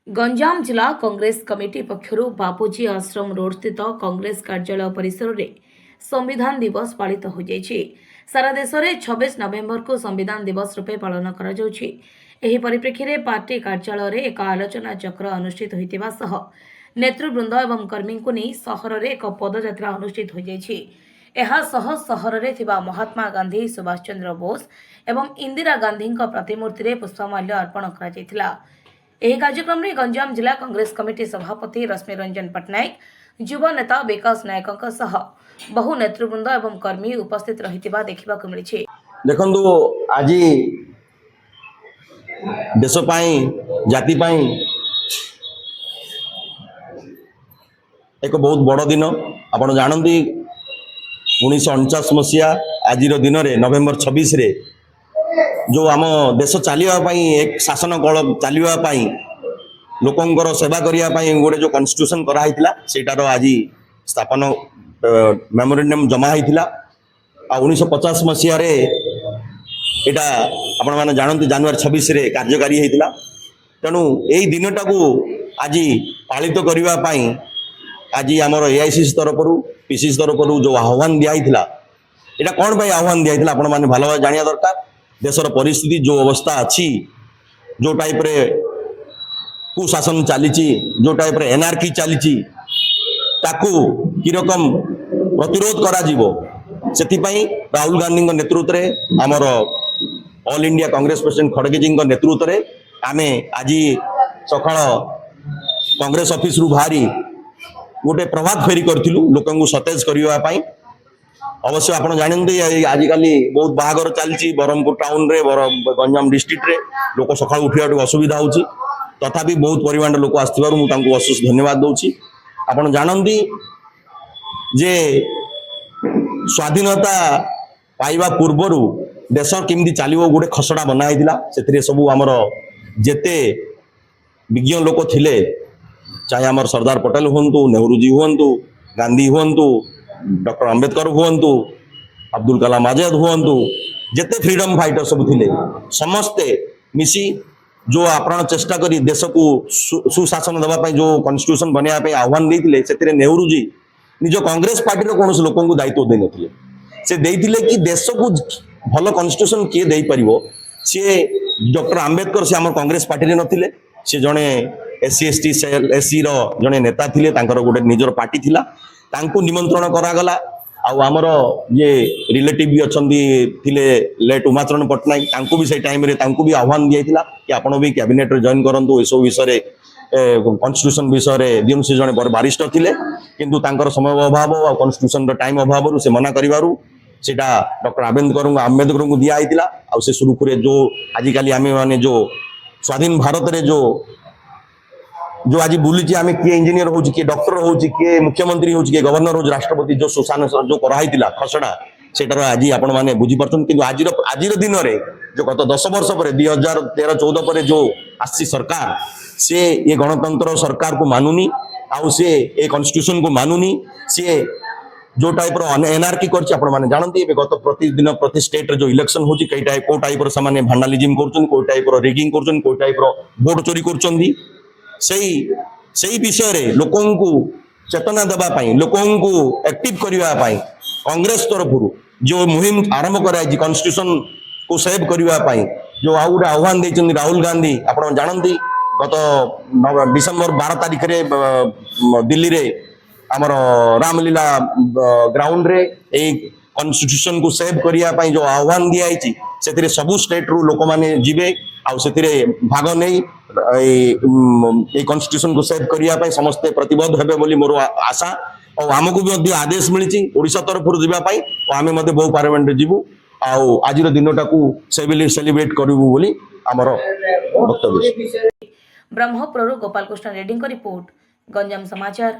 गंजाम जिला कांग्रेस कमिटी पक्षरु बापूजी आश्रम रोड स्थित कांग्रेस कार्यालय परिसर में संविधान दिवस पालित हो जाइछि। सारा देश में 26 नवेम्बर को संविधान दिवस रूपे पालन करा जाउछि। एही परिप्रेक्षी में पार्टी कार्यालय रे एक आलोचना चक्र अनुष्ठित होइतिबा सह नेतृवृंद एवं कर्मी को नहीं सहर में एक पदयात्रा अनुष्ठित हो जाइछि। एहा सह सहर में थिबा महात्मा गांधी, सुभाष चंद्र बोस एवं इंदिरा गांधी प्रतिमूर्ति रे पुष्पमाल्य अर्पण करा जायतिला। ଏହି କାର୍ଯ୍ୟକ୍ରମରେ ଗଞ୍ଜାମ ଜିଲ୍ଲା କଂଗ୍ରେସ କମିଟି ସଭାପତି ରଶ୍ମି ରଞ୍ଜନ ପଟ୍ଟନାୟକ, ଯୁବ ନେତା ବିକାଶ ନାୟକଙ୍କ ସହ ବହୁ ନେତୃବୃନ୍ଦ ଏବଂ କର୍ମୀ ଉପସ୍ଥିତ ରହିଥିବା ଦେଖିବାକୁ ମିଳିଛି। ଦେଖନ୍ତୁ, ଆଜି ଦେଶ ପାଇଁ ଜାତି ପାଇଁ ଏକ ବହୁତ ବଡ଼ ଦିନ। ଆପଣ ଜାଣନ୍ତି 1949 ମସିହା ଆଜିର ଦିନରେ ନଭେମ୍ବର 26 ରେ जो आम देश चलवा एक शासन कल चलवा लोकंर सेवा करने गोटे जो कन्स्टिट्यूशन कराई सेटार आज स्थापन मेमोरेंडम जमा होता। 1950 मसीह एटा आपण मैंने जानते जनवरी 26 रे कार्यकारी होता। तेणु यही दिनटा को आज पालित करने आज आमर एआईसीसी तरफ पीसीसी तरफ जो आह्वान दिया एटा कौन भाई आह्वान दिया आपण मैंने भल भाव जाना दरकार। देशर परिस्थिति जो अवस्था अच्छी, जो टाइप रे कुशासन चली, जो टाइप रे एनआरकी चली ताकू कि रकम प्रतिरोध करा जीवो सेतिपई राहुल गांधी नेतृत्व में आमर ऑल इंडिया कांग्रेस प्रेसिडेंट खड़गेजी नेतृत्व में आमे आज सकाळ कांग्रेस ऑफिस रु बाहरी गोटे प्रभात फेरी करूँ लोक सतेज करने। अवश्य आप जानते आजिकल बहुत बाहागर चलती ब्रह्मपुर टाउन रे गंजाम डिस्ट्रिक्ट रे लोक सका उठा असुविधा हो तथापि बहुत परिमाण लोक आसवर मुझे अशेष धन्यवाद दूसरी। आप जानती जे स्वाधीनता पाइबा पूर्वर देश केमती चलो गोटे खसड़ा बनाई से सब आमर जेते विज्ञ लोक थिले, चाहे आमर सरदार पटेल हूँ, नेहरू जी हूँ, गांधी हूँ, डॉक्टर अंबेडकर हूँ, अब्दुल कलाम आजाद हूँ, जेते फ्रीडम फाइटर सब थिले समस्ते मिसी जो आपण चेष्टा करी देश को सुशासन देवाई जो कन्स्टिट्यूशन बनवाई आह्वान देते से नेहरू जी निज कांग्रेस पार्टी कौन लोक दायित्व दे नथिले। से देइथिले कि देश को भल कन्स्टिट्यूशन किए दे परिबो। सी डॉक्टर अंबेडकर से आम कांग्रेस पार्टी रे नथिले, से जड़े एससी एसटी एससी रो जड़े नेता थिले, तांकर गोटे निजर पार्टी थिला, तांको निमंत्रण करागला। आमर ये रिलेटिव भी अच्छा थिले लेट उमाचरण पट्टनायक, तांको भी से टाइम रे तांको भी आह्वान दिया कि आपण भी कैबिनेट रे जॉइन करंतु ए सब विषय कन्स्टिट्यूशन विषय दिन से जड़े वरिष्ठ थिले, किंतु तांकर समय अभाव और कन्स्टिट्यूशन टाइम अभाव से मना करिवारु सेटा डॉक्टर आंबेडकर को दिया होता। आ से सुरुखुरे जो आजिकल आम मैंने जो स्वाधीन भारत रे जो आज बुली आम किए इंजीनियर हो, किए डॉक्टर हो, किए मुख्यमंत्री हो, किए गवर्नर हो, राष्ट्रपति जो सुशासन जो कराई खसड़ा सेटार आज आपण मैंने बुझीपार। कि आज दिन में जो गत 10 वर्ष पर 2013-14 पर जो आसी सरकार से ये गणतंत्र सरकार को मानुनी, आउ से ये कन्स्टिट्यूशन को मानुनी, सी जो टाइप एनआरकी कर जानते गत प्रतिदिन प्रति स्टेट जो इलेक्शन हो कौ टाइप से भांडालिजिम कर टाइप रिगिंग कर टाइप भोट चोरी कर सही विषय रे लोकों को चेतना देवाई लोकों को एक्टिव करने कांग्रेस तरफ जो मुहिम आरंभ कराई कन्स्टिट्यूशन को सेव करने जो आउ गोटे आह्वान देते राहुल गांधी। आप जानती गत डिसेम्बर 12 तारिख रे दिल्ली रे आमर रामलीला ग्राउंड रे एक कन्स्टिट्यूशन को सेव करने जो आह्वान दिखाई से सबू स्टेट रु लोक मैंने जीवे आउ भाग नहीं कन्स्टिट्यूशन को सेव करने समस्ते प्रतिबद्ध हेबे बोली मोर आशा। और आमको भी आदेश मिली ओडिशा तरफ जावाई आम बहु पार्लियामेंट जीवु आज दिनटा को सेलिब्रेट करूँ बोली आमर वक्तव्य। ब्रह्मपुर गोपाल कृष्ण रेड्डी रिपोर्ट, गंजाम समाचार।